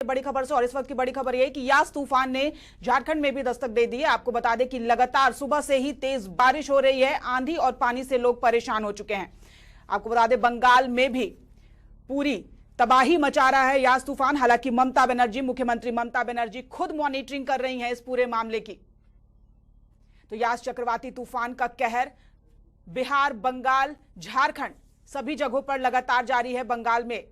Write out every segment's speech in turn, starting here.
बड़ी खबर से। और इस वक्त की बड़ी खबर यह कि यास तूफान ने झारखंड में भी दस्तक दे दी है। आपको बता दें कि लगातार सुबह से ही तेज बारिश हो रही है, आंधी और पानी से लोग परेशान हो चुके हैं। आपको बता दें बंगाल में भी पूरी तबाही मचा रहा है यास तूफान। हालांकि ममता बनर्जी, मुख्यमंत्री ममता बनर्जी खुद मॉनिटरिंग कर रही हैं इस पूरे मामले की। तो यास चक्रवाती तूफान का कहर बिहार, बंगाल, झारखंड सभी जगहों पर लगातार जारी है। बंगाल में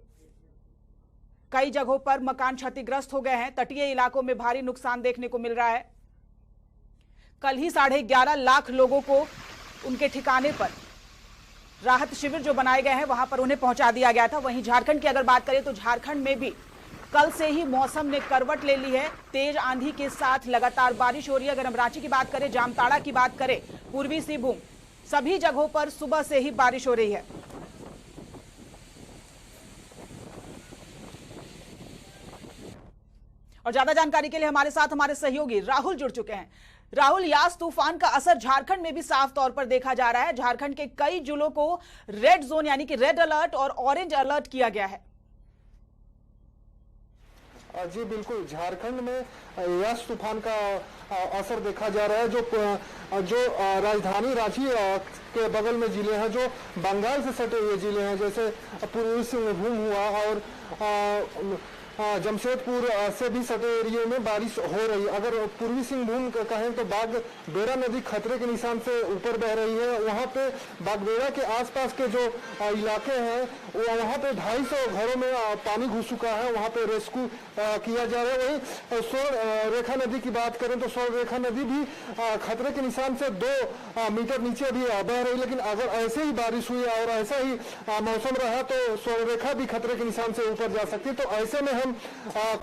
कई जगहों पर मकान क्षतिग्रस्त हो गए हैं। तटीय इलाकों में भारी नुकसान देखने को मिल रहा है। कल ही 11.5 लाख लोगों को उनके ठिकाने पर राहत शिविर जो बनाए गए हैं वहां पर उन्हें पहुंचा दिया गया था। वहीं झारखंड की अगर बात करें तो झारखंड में भी कल से ही मौसम ने करवट ले ली है। तेज आंधी के साथ लगातार बारिश हो रही है। अगर हम रांची की बात करें, जामताड़ा की बात करें, पूर्वी सिंहभूम, सभी जगहों पर सुबह से ही बारिश हो रही है। और ज्यादा जानकारी के लिए हमारे साथ हमारे सहयोगी राहुल जुड़ चुके हैं। राहुल, यास तूफान का असर झारखंड में भी साफ तौर पर देखा जा रहा है। झारखंड के कई जिलों को रेड जोन यानी कि रेड अलर्ट और ऑरेंज अलर्ट किया गया है। जी बिल्कुल, झारखंड में यास तूफान का असर देखा जा रहा है। जो राजधानी रांची के बगल में जिले हैं, जो बंगाल से सटे हुए जिले हैं, जैसे पूर्वी सिंहभूम हुआ और जमशेदपुर से भी सटे एरिया में बारिश हो रही है। अगर पूर्वी सिंहभूम कहें तो बागबेड़ा नदी खतरे के निशान से ऊपर बह रही है। वहाँ पे बागबेड़ा के आसपास के जो इलाके हैं वहाँ पे 250 घरों में पानी घुस चुका है। वहाँ पे रेस्क्यू किया जा रहा है। वहीं स्वर्ण रेखा नदी की बात करें तो स्वर्ण रेखा नदी भी खतरे के निशान से 2 मीटर नीचे भी बह रही। लेकिन अगर ऐसे ही बारिश हुई और ऐसा ही मौसम रहा तो स्वर्ण रेखा भी खतरे के निशान से ऊपर जा सकती है। तो ऐसे में हम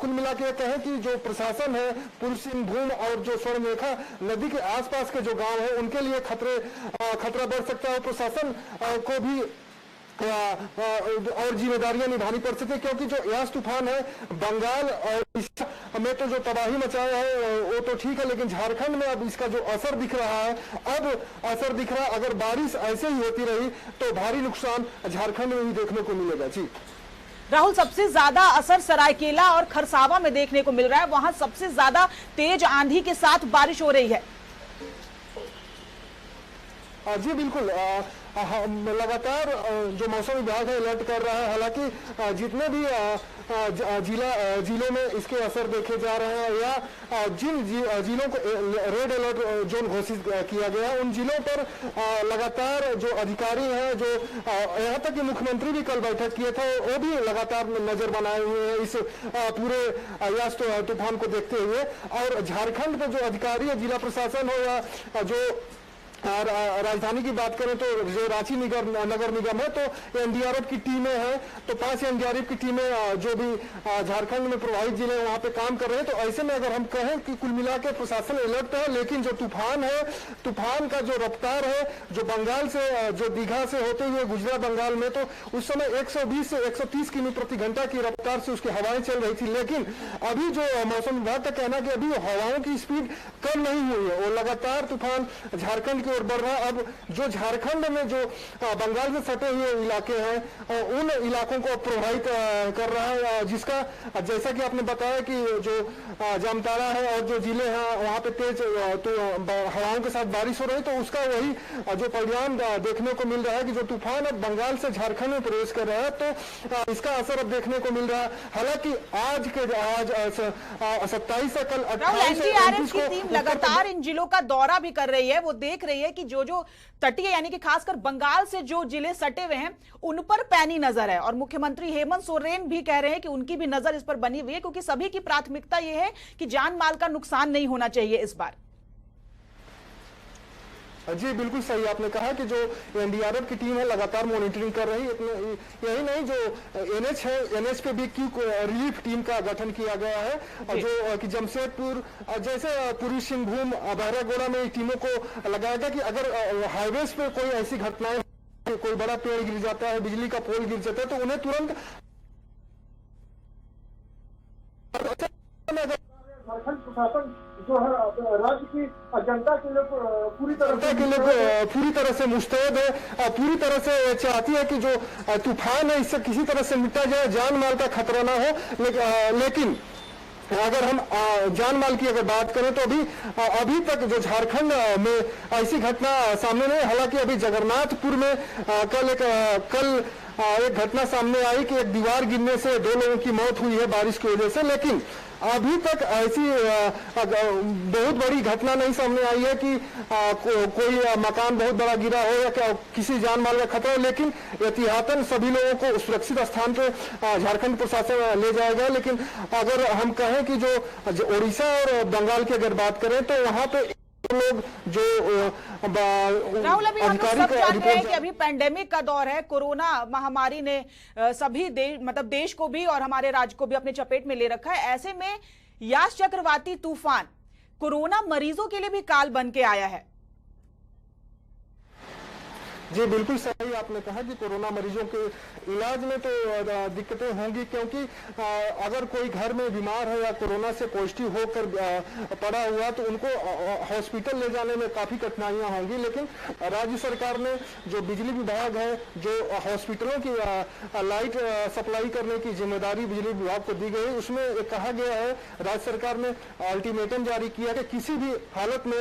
कुल मिला के कहें कि जो प्रशासन है पूर्व सिंहभूम और जो स्वर्ण रेखा नदी के आसपास के जो गांव है उनके लिए खतरा बढ़ सकता है। प्रशासन को भी और जिम्मेदारियां निभानी पड़ सकती है, क्योंकि जो यास तूफान है बंगाल और में तो जो तबाही मचाया है वो तो ठीक है, लेकिन झारखंड में अब इसका जो असर दिख रहा है, अगर बारिश ऐसे ही होती रही तो भारी नुकसान झारखंड में भी देखने को मिलेगा। जी राहुल, सबसे ज्यादा असर सरायकेला और खरसावा में देखने को मिल रहा है। वहां सबसे ज्यादा तेज आंधी के साथ बारिश हो रही है। जी बिल्कुल, लगातार जो मौसम विभाग है अलर्ट कर रहा है। हालांकि जितने भी जिलों में इसके असर देखे जा रहे हैं या जिन जिलों को रेड अलर्ट जोन घोषित किया गया है उन जिलों पर लगातार जो अधिकारी हैं, जो यहाँ तक कि मुख्यमंत्री भी कल बैठक किए थे, वो भी लगातार नजर बनाए हुए हैं इस पूरे यास तूफान को देखते हुए। और झारखंड में जो अधिकारी है, जिला प्रशासन हो या जो राजधानी की बात करें तो जो रांची नगर निगम है तो एनडीआरएफ की टीमें हैं, तो 5 एनडीआरएफ की टीमें जो भी झारखंड में प्रभावित जिले हैं वहां पे काम कर रहे हैं। तो ऐसे में अगर हम कहें कि कुल मिला के प्रशासन अलर्ट है, लेकिन जो तूफान है, तूफान का जो रफ्तार है, जो बंगाल से जो दीघा से होते हुए गुजरा बंगाल में, तो उस समय 120 से 130 किलोमीटर प्रति घंटा की रफ्तार से उसकी हवाएं चल रही थी। लेकिन अभी जो मौसम विभाग का कहना कि अभी हवाओं की स्पीड कम नहीं हुई है, वो लगातार तूफान झारखंड और बढ़ रहा है। अब जो झारखंड में जो बंगाल से सटे हुए इलाके हैं उन इलाकों को प्रभावित कर रहा है, जिसका जैसा कि आपने बताया कि जो जामताड़ा है और जो जिले हैं वहां पे तेज तो हवाओं के साथ बारिश हो रही है, तो उसका वही जो परिणाम देखने को मिल रहा है कि जो तूफान अब बंगाल से झारखंड में प्रवेश कर रहा है तो इसका असर अब देखने को मिल रहा है। हालांकि आज 27 से कल 28 एनडीआरएफ की टीम लगातार इन जिलों का दौरा भी कर रही है। वो देख रही है कि जो तटीय यानी कि खासकर बंगाल से जो जिले सटे हुए हैं उन पर पैनी नजर है। और मुख्यमंत्री हेमंत सोरेन भी कह रहे हैं कि उनकी भी नजर इस पर बनी हुई है, क्योंकि सभी की प्राथमिकता यह है कि जान माल का नुकसान नहीं होना चाहिए इस बार। जी बिल्कुल सही आपने कहा कि जो एनडीआरएफ की टीम है लगातार मॉनिटरिंग कर रही है। यही नहीं, जो एनएच है, एनएच पे भी क्यू रिलीफ टीम का गठन किया गया है, और जो कि जमशेदपुर जैसे पूर्वी सिंहभूम बहरागोड़ा में टीमों को लगाया गया कि अगर हाईवेज पे कोई ऐसी घटनाएं, कोई बड़ा पेड़ गिर जाता है, बिजली का पोल गिर जाता है, तो उन्हें तुरंत प्रशासन जो है राज्य की जनता के लिए पूरी तरह से मुस्तैद है और पूरी तरह से चाहती है कि जो तूफान है इससे किसी तरह से निपटा जाए, जान माल का खतरा ना हो। लेकिन अगर हम जान माल की अगर बात करें तो अभी तक जो झारखंड में ऐसी घटना सामने नहीं। हालांकि अभी जगन्नाथपुर में कल एक घटना सामने आई कि एक दीवार गिरने से 2 लोगों की मौत हुई है बारिश की वजह से, लेकिन अभी तक ऐसी बहुत बड़ी घटना नहीं सामने आई है कि कोई मकान बहुत बड़ा गिरा हो या किसी जान माल का खतरा हो। लेकिन एहतियातन सभी लोगों को सुरक्षित स्थान पे झारखंड प्रशासन ले जाएगा। लेकिन अगर हम कहें कि जो उड़ीसा और बंगाल की अगर बात करें तो वहां पे लोग जो राहुल, अभी हम लोग सब जानते हैं कि अभी पेंडेमिक का दौर है। कोरोना महामारी ने सभी देश को भी और हमारे राज्य को भी अपने चपेट में ले रखा है। ऐसे में यास चक्रवाती तूफान कोरोना मरीजों के लिए भी काल बन के आया है। जी बिल्कुल सही आपने कहा कि कोरोना मरीजों के इलाज में तो दिक्कतें होंगी, क्योंकि अगर कोई घर में बीमार है या कोरोना से पॉजिटिव होकर पड़ा हुआ तो उनको हॉस्पिटल ले जाने में काफ़ी कठिनाइयां होंगी। लेकिन राज्य सरकार ने जो बिजली विभाग है, जो हॉस्पिटलों की लाइट सप्लाई करने की जिम्मेदारी बिजली विभाग को दी गई, उसमें कहा गया है, राज्य सरकार ने अल्टीमेटम जारी किया कि किसी भी हालत में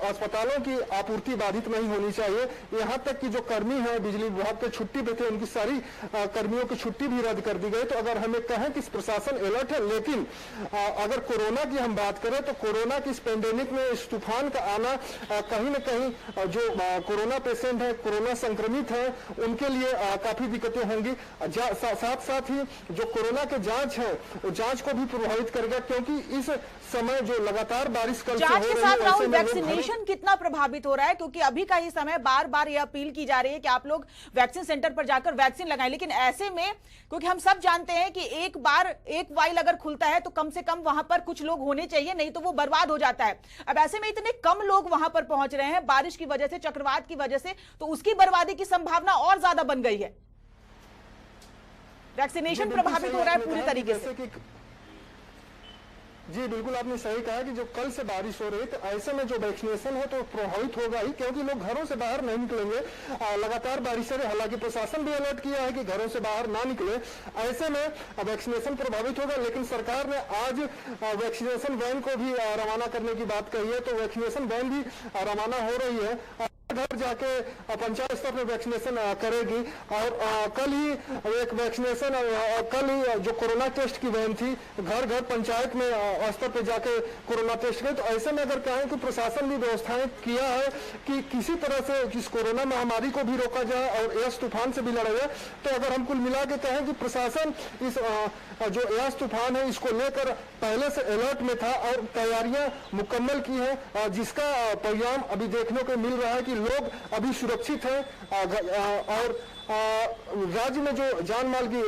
अस्पतालों की आपूर्ति बाधित नहीं होनी चाहिए। यहाँ तक कि जो कर्मी हैं बिजली विभाग के छुट्टी पे थे, उनकी सारी कर्मियों की छुट्टी भी रद्द कर दी गई। तो अगर हमें कहें कि प्रशासन अलर्ट है, लेकिन अगर कोरोना की हम बात करें तो कोरोना की इस पेंडेमिक में इस तूफान का आना कहीं न कहीं जो कोरोना पेशेंट है, कोरोना संक्रमित है, उनके लिए काफी दिक्कतें होंगी। साथ साथ ही जो कोरोना के जांच है, वो जांच को भी प्रभावित करेगा, क्योंकि इस समय जो लगातार बारिश कल से हो रही है, जांच के साथ राहुल वैक्सीनेशन कितना प्रभावित हो रहा है? क्योंकि अभी का ही समय बार बार ये अपील की जा रही है कि आप लोग वैक्सीन सेंटर पर जाकर वैक्सीन लगाएं, लेकिन ऐसे में क्योंकि हम सब जानते हैं कि एक बार एक वाइल अगर खुलता है तो कम से कम वहां पर कुछ लोग होने चाहिए, नहीं तो वो बर्बाद हो जाता है। अब ऐसे में इतने कम लोग वहां पर पहुंच रहे हैं बारिश की वजह से, चक्रवात की वजह से, तो उसकी बर्बादी की संभावना और ज्यादा बन गई है। वैक्सीनेशन प्रभावित हो रहा है पूरी तरीके से। जी बिल्कुल आपने सही कहा कि जो कल से बारिश हो रही है, तो ऐसे में जो वैक्सीनेशन है तो प्रभावित होगा ही, क्योंकि लोग घरों से बाहर नहीं निकलेंगे। लगातार बारिश है, हालांकि प्रशासन भी अलर्ट किया है कि घरों से बाहर ना निकले। ऐसे में वैक्सीनेशन प्रभावित होगा। लेकिन सरकार ने आज वैक्सीनेशन वैन को भी रवाना करने की बात कही है, तो वैक्सीनेशन वैन भी रवाना हो रही है, घर जाके पंचायत स्तर पर वैक्सीनेशन करेगी। और कल ही एक वैक्सीनेशन, कल ही जो कोरोना टेस्ट की वैन थी, घर घर पंचायत में स्तर पे जाके कोरोना टेस्ट करे। तो ऐसे में अगर कहें कि प्रशासन भी व्यवस्थाएं किया है कि किसी तरह से इस कोरोना महामारी को भी रोका जाए और यास तूफान से भी लड़ा जाए। तो अगर हम कुल मिला के कहें कि प्रशासन इस जो यास तूफान है इसको लेकर पहले से अलर्ट में था और तैयारियां मुकम्मल की है, जिसका परिणाम अभी देखने को मिल रहा है कि लोग अभी सुरक्षित हैं और राज्य में जो जान माल की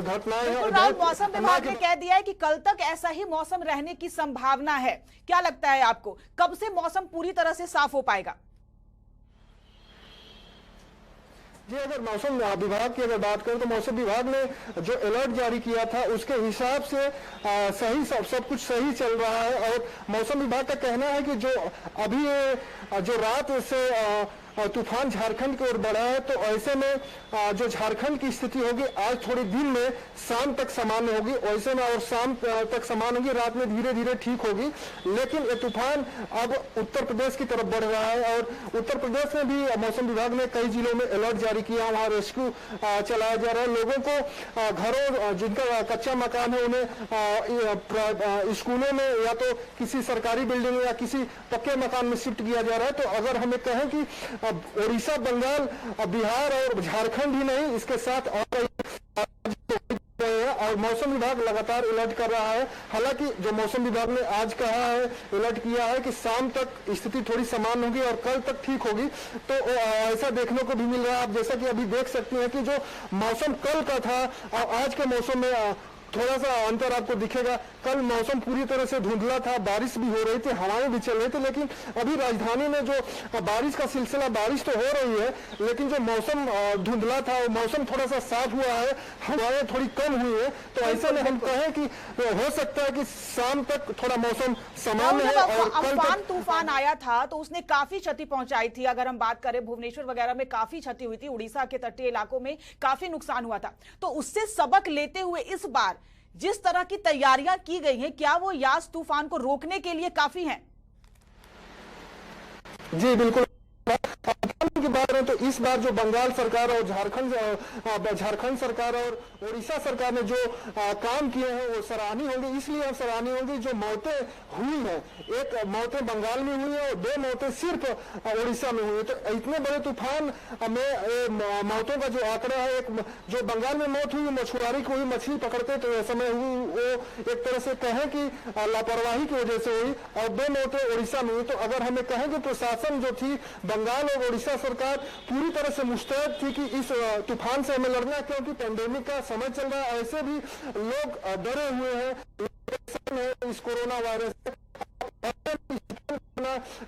घटनाएं हैं। मौसम विभाग ने कह दिया है कि कल तक ऐसा ही मौसम रहने की संभावना है। क्या लगता है आपको, कब से मौसम पूरी तरह से साफ हो पाएगा? जी अगर मौसम विभाग की अगर बात करें तो मौसम विभाग ने जो अलर्ट जारी किया था उसके हिसाब से सही सब कुछ सही चल रहा है। और मौसम विभाग का कहना है कि जो अभी जो रात से तूफान झारखंड की ओर बढ़ा है, तो ऐसे में जो झारखंड की स्थिति होगी आज थोड़ी दिन में शाम तक सामान्य होगी, वैसे में और शाम तक सामान्य होगी, रात में धीरे धीरे ठीक होगी। लेकिन ये तूफान अब उत्तर प्रदेश की तरफ बढ़ रहा है और उत्तर प्रदेश में भी मौसम विभाग ने कई जिलों में अलर्ट जारी किया, वहाँ रेस्क्यू चलाया जा रहा है। लोगों को घरों जिनका कच्चा मकान है उन्हें स्कूलों में या तो किसी सरकारी बिल्डिंग या किसी पक्के मकान में शिफ्ट किया जा रहा है। तो अगर हमें कहें कि उड़ीसा, बंगाल, बिहार और झारखंड ही नहीं, इसके साथ और मौसम विभाग लगातार अलर्ट कर रहा है। हालांकि जो मौसम विभाग ने आज कहा है, अलर्ट किया है कि शाम तक स्थिति थोड़ी सामान्य होगी और कल तक ठीक होगी। तो ऐसा देखने को भी मिल रहा है। आप जैसा कि अभी देख सकते हैं कि जो मौसम कल का था और आज के मौसम में थोड़ा सा अंतर आपको दिखेगा। कल मौसम पूरी तरह से धुंधला था, बारिश भी हो रही थी, हवाएं भी चल रही थी, लेकिन अभी राजधानी में जो बारिश का सिलसिला, बारिश तो हो रही है लेकिन जो मौसम धुंधला था वो मौसम थोड़ा सा साफ हुआ है, हवाएं थोड़ी कम हुई है। तो ऐसे में हम कहें कि हो सकता है कि शाम तक थोड़ा मौसम सामान्य है। और अम्फान तूफान आया था तो उसने काफी क्षति पहुंचाई थी। अगर हम बात करें भुवनेश्वर वगैरह में काफी क्षति हुई थी, उड़ीसा के तटीय इलाकों में काफी नुकसान हुआ था। तो उससे सबक लेते हुए इस बार जिस तरह की तैयारियां की गई हैं, क्या वो यास तूफान को रोकने के लिए काफी हैं? जी बिल्कुल की बात करें तो इस बार जो बंगाल सरकार और झारखंड सरकार और उड़ीसा सरकार ने जो काम किए हैं वो सराहनीय होंगे। इसलिए सराहनीय होंगी जो मौतें हुई हैं, एक मौतें बंगाल में हुई है और 2 मौतें सिर्फ उड़ीसा में हुई है। तो इतने बड़े तूफान में मौतों का जो आंकड़ा है, एक जो बंगाल में मौत हुई मछुआरी को हुई, मछली पकड़ते तो समय हुई, वो एक तरह से कहें कि लापरवाही की वजह से हुई, और 2 मौतें उड़ीसा में हुई। तो अगर हमें कहें कि प्रशासन जो थी बंगाल और उड़ीसा सरकार पूरी तरह से मुस्तैद थी कि इस तूफान से हमें लड़ना, क्योंकि पेंडेमिक का समय चल रहा है, ऐसे भी लोग डरे हुए हैं इस कोरोना वायरस से।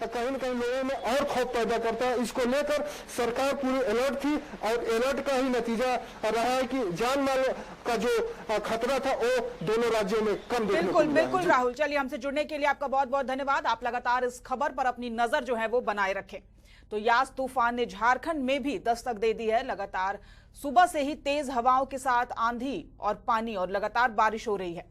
कहीं न कहीं लोगों में और खौफ पैदा करता है। इसको लेकर सरकार पूरी अलर्ट थी और अलर्ट का ही नतीजा रहा है कि जान माल का जो खतरा था वो दोनों राज्यों में कम देखने को मिला। बिल्कुल राहुल, चलिए हमसे जुड़ने के लिए आपका बहुत बहुत धन्यवाद। आप लगातार इस खबर पर अपनी नजर जो है वो बनाए रखें। तो यास तूफान ने झारखंड में भी दस्तक दे दी है। लगातार सुबह से ही तेज हवाओं के साथ आंधी और पानी और लगातार बारिश हो रही है।